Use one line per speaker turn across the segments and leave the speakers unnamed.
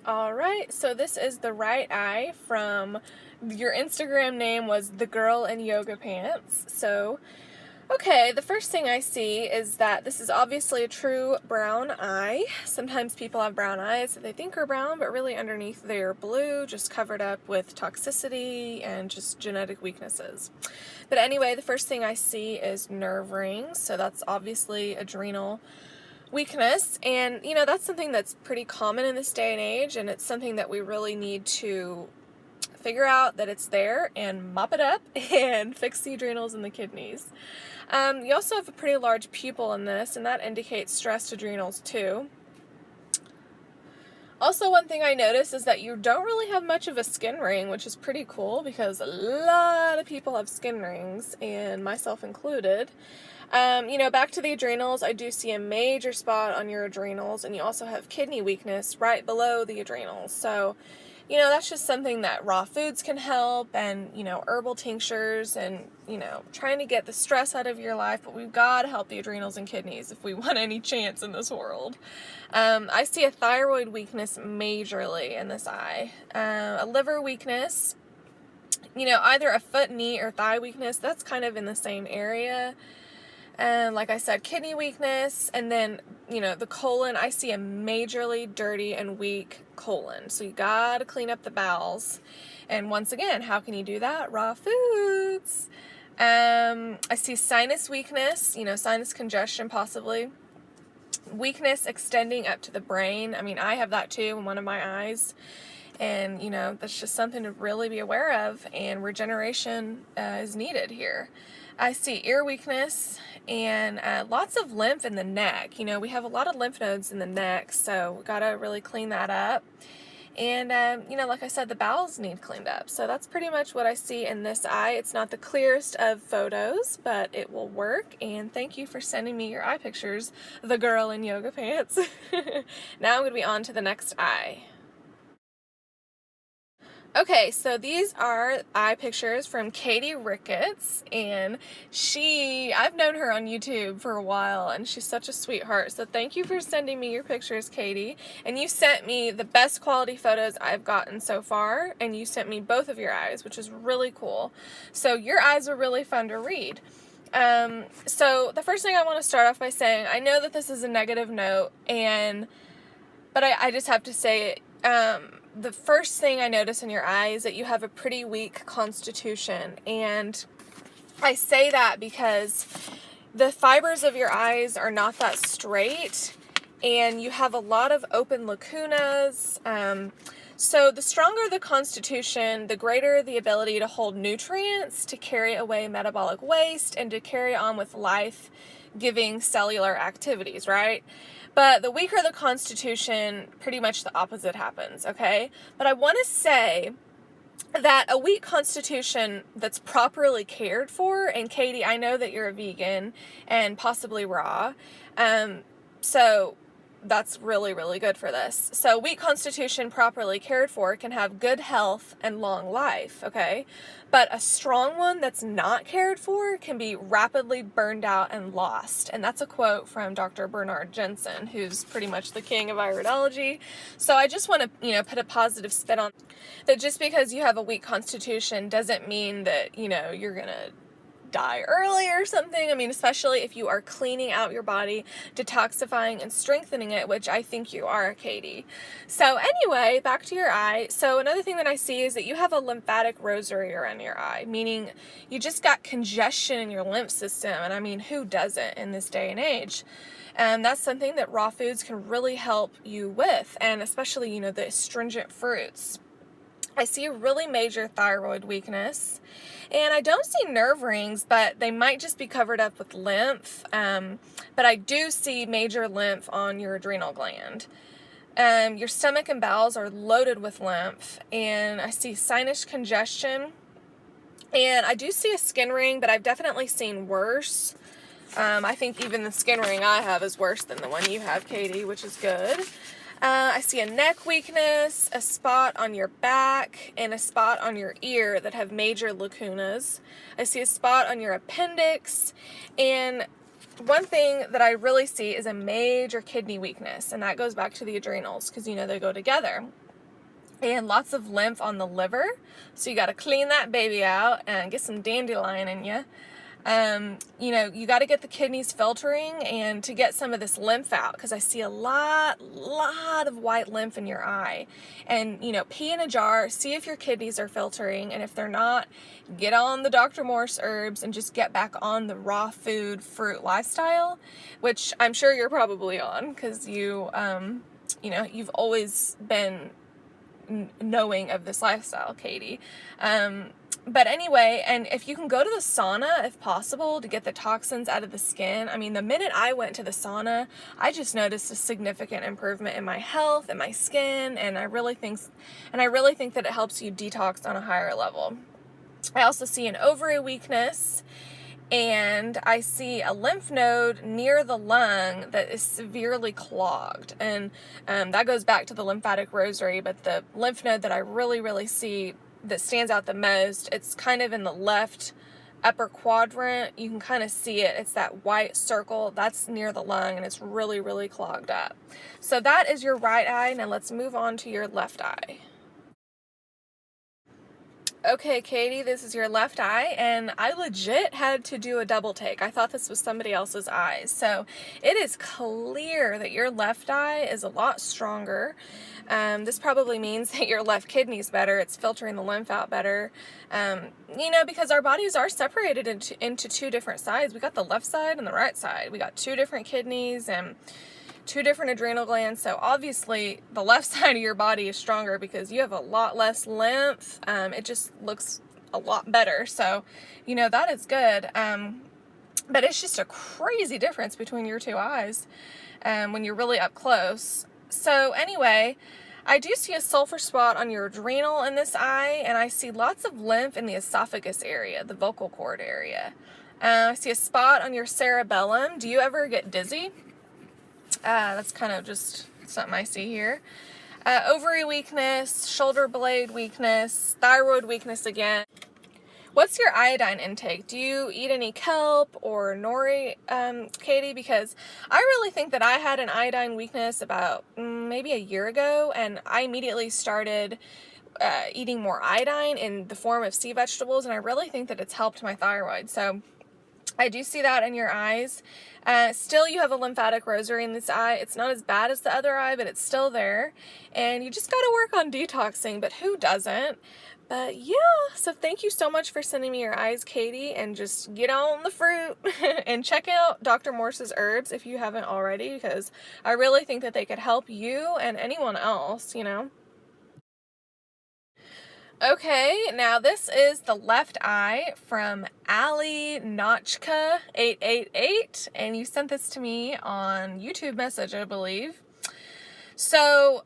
Alright, so this is the right eye from your Instagram name was the girl in yoga pants. So, okay, the first thing I see is that this is obviously a true brown eye. Sometimes people have brown eyes that they think are brown, but really underneath they're blue, just covered up with toxicity and just genetic weaknesses. But anyway, the first thing I see is nerve rings, so that's obviously adrenal weakness, and that's something that's pretty common in this day and age, and it's something that we really need to figure out that it's there and mop it up and fix the adrenals and the kidneys. You also have a pretty large pupil in this, and that indicates stressed adrenals too. Also, one thing I noticed is that you don't really have much of a skin ring, which is pretty cool because a lot of people have skin rings, and myself included. Back to the adrenals, I do see a major spot on your adrenals, and you also have kidney weakness right below the adrenals. So, that's just something that raw foods can help, and, herbal tinctures, and, trying to get the stress out of your life, but we've got to help the adrenals and kidneys if we want any chance in this world. I see a thyroid weakness majorly in this eye, a liver weakness, either a foot, knee, or thigh weakness, that's kind of in the same area. And like I said, kidney weakness, and then, the colon, I see a majorly dirty and weak colon. So you gotta clean up the bowels. And once again, how can you do that? Raw foods. I see sinus weakness, sinus congestion possibly. Weakness extending up to the brain. I mean, I have that too in one of my eyes. And, that's just something to really be aware of, and regeneration is needed here. I see ear weakness and lots of lymph in the neck. We have a lot of lymph nodes in the neck, so we gotta really clean that up. And, like I said, the bowels need cleaned up. So that's pretty much what I see in this eye. It's not the clearest of photos, but it will work. And thank you for sending me your eye pictures, the girl in yoga pants. Now I'm going to be on to the next eye. Okay, so these are eye pictures from Katie Ricketts, and I've known her on YouTube for a while, and she's such a sweetheart. So thank you for sending me your pictures, Katie. And you sent me the best quality photos I've gotten so far, and you sent me both of your eyes, which is really cool. So your eyes are really fun to read. So the first thing I want to start off by saying, I know that this is a negative note, but I just have to say, the first thing I notice in your eye is that you have a pretty weak constitution, and I say that because the fibers of your eyes are not that straight, and you have a lot of open lacunas. So the stronger the constitution, the greater the ability to hold nutrients, to carry away metabolic waste, and to carry on with life-giving cellular activities, right? But the weaker the constitution, pretty much the opposite happens, okay? But I want to say that a weak constitution that's properly cared for, and Katie, I know that you're a vegan and possibly raw, so that's really, really good for this. So weak constitution properly cared for can have good health and long life, okay? But a strong one that's not cared for can be rapidly burned out and lost. And that's a quote from Dr. Bernard Jensen, who's pretty much the king of Iridology. So I just want to, put a positive spin on that. Just because you have a weak constitution doesn't mean that, you're going to die early or something. I mean, especially if you are cleaning out your body, detoxifying and strengthening it, which I think you are, Katie. So anyway, back to your eye. So another thing that I see is that you have a lymphatic rosary around your eye, meaning you just got congestion in your lymph system. And I mean, who doesn't in this day and age? And that's something that raw foods can really help you with, and especially, the astringent fruits. I see a really major thyroid weakness, and I don't see nerve rings, but they might just be covered up with lymph, but I do see major lymph on your adrenal gland. Your stomach and bowels are loaded with lymph, and I see sinus congestion, and I do see a skin ring, but I've definitely seen worse. I think even the skin ring I have is worse than the one you have, Katie, which is good. I see a neck weakness, a spot on your back, and a spot on your ear that have major lacunas. I see a spot on your appendix, and one thing that I really see is a major kidney weakness, and that goes back to the adrenals because, they go together. and lots of lymph on the liver. So you got to clean that baby out and get some dandelion in you. You know, you got to get the kidneys filtering and to get some of this lymph out, because I see a lot of white lymph in your eye. And, you know, pee in a jar, see if your kidneys are filtering, and if they're not, get on the Dr. Morse herbs and just get back on the raw food, fruit lifestyle, which I'm sure you're probably on, because you know, you've always been knowing of this lifestyle, Katie. But anyway, and if you can go to the sauna, if possible, to get the toxins out of the skin. I mean, the minute I went to the sauna, I just noticed a significant improvement in my health and my skin, and I really think that it helps you detox on a higher level. I also see an ovary weakness, and I see a lymph node near the lung that is severely clogged. And that goes back to the lymphatic rosary, but the lymph node that I really see that stands out the most, it's kind of in the left upper quadrant. You can kind of see it. It's that white circle that's near the lung, and it's really clogged up. So that is your right eye. Now let's move on to your left eye. Okay, Katie, this is your left eye, and I legit had to do a double take. I thought this was somebody else's eyes. So it is clear that your left eye is a lot stronger. This probably means that your left kidney's better. It's filtering the lymph out better. You know, because our bodies are separated into two different sides. We got the left side and the right side. We got two different kidneys and two different adrenal glands. So obviously the left side of your body is stronger because you have a lot less lymph. It just looks a lot better. So, you know, that is good. But it's just a crazy difference between your two eyes when you're really up close. So anyway, I do see a sulfur spot on your adrenal in this eye, and I see lots of lymph in the esophagus area, the vocal cord area. I see a spot on your cerebellum. Do you ever get dizzy? That's kind of just something I see here. Ovary weakness, shoulder blade weakness, thyroid weakness again. What's your iodine intake? Do you eat any kelp or nori, Katie? Because I really think that I had an iodine weakness about maybe a year ago, and I immediately started eating more iodine in the form of sea vegetables, and I really think that it's helped my thyroid. So I do see that in your eyes. Still, you have a lymphatic rosary in this eye. It's not as bad as the other eye, but it's still there. And you just got to work on detoxing, but who doesn't? But yeah, so thank you so much for sending me your eyes, Katie, and just get on the fruit and check out Dr. Morse's herbs if you haven't already, because I really think that they could help you and anyone else, you know. Okay, now this is the left eye from Ali Notchka 888, and you sent this to me on YouTube message, I believe. So,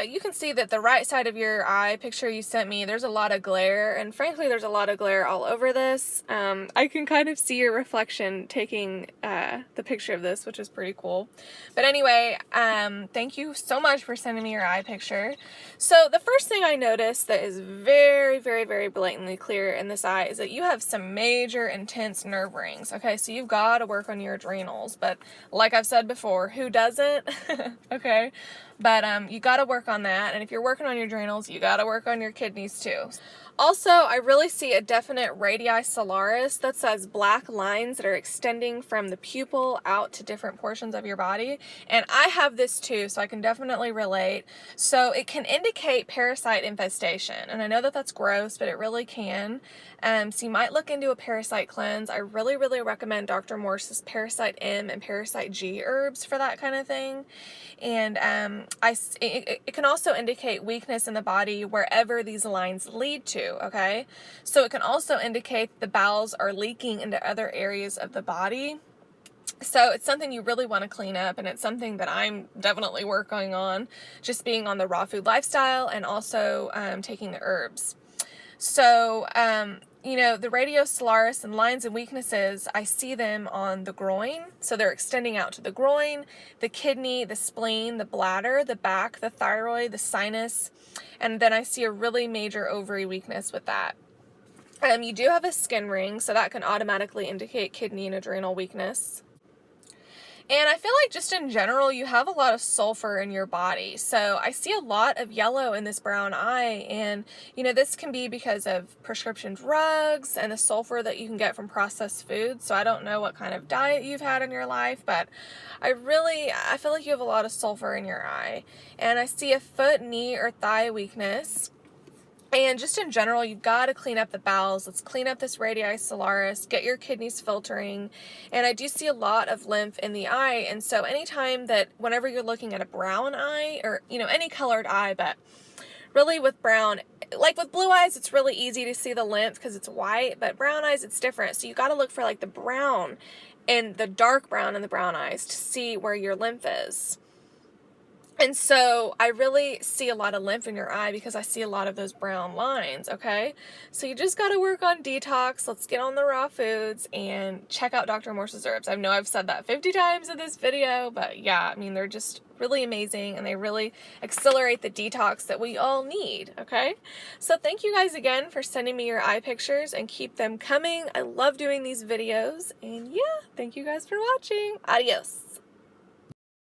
you can see that the right side of your eye picture you sent me, there's a lot of glare, and frankly, there's a lot of glare all over this. I can kind of see your reflection taking, the picture of this, which is pretty cool. But anyway, thank you so much for sending me your eye picture. So, the first thing I noticed that is very blatantly clear in this eye is that you have some major intense nerve rings. Okay, so you've got to work on your adrenals, but like I've said before, who doesn't? Okay. But you got to work on that, and if you're working on your adrenals, you got to work on your kidneys too. Also, I really see a definite radii solaris that says black lines that are extending from the pupil out to different portions of your body, and I have this too, so I can definitely relate. So it can indicate parasite infestation, and I know that that's gross, but it really can. So you might look into a parasite cleanse. I really recommend Dr. Morse's Parasite M and Parasite G herbs for that kind of thing. And it can also indicate weakness in the body wherever these lines lead to, okay? So it can also indicate the bowels are leaking into other areas of the body. So it's something you really want to clean up, and it's something that I'm definitely working on, just being on the raw food lifestyle and also taking the herbs. So, you know, the radio solaris and lines and weaknesses, I see them on the groin. So they're extending out to the groin, the kidney, the spleen, the bladder, the back, the thyroid, the sinus. And then I see a really major ovary weakness with that. You do have a skin ring, so that can automatically indicate kidney and adrenal weakness. And I feel like just in general, you have a lot of sulfur in your body. So I see a lot of yellow in this brown eye. And, you know, this can be because of prescription drugs and the sulfur that you can get from processed foods. So I don't know what kind of diet you've had in your life, but I feel like you have a lot of sulfur in your eye. And I see a foot, knee, or thigh weakness. And just in general, you've got to clean up the bowels. Let's clean up this radii solaris, get your kidneys filtering. And I do see a lot of lymph in the eye. And so anytime that, whenever you're looking at a brown eye, or, you know, any colored eye, but really with brown, like with blue eyes, it's really easy to see the lymph because it's white, but brown eyes, it's different. So you got to look for like the brown and the dark brown in the brown eyes to see where your lymph is. And so I really see a lot of lymph in your eye because I see a lot of those brown lines, okay? So you just got to work on detox. Let's get on the raw foods and check out Dr. Morse's herbs. I know I've said that 50 times in this video, but yeah, I mean, they're just really amazing and they really accelerate the detox that we all need, okay? So thank you guys again for sending me your eye pictures and keep them coming. I love doing these videos and yeah, thank you guys for watching. Adios.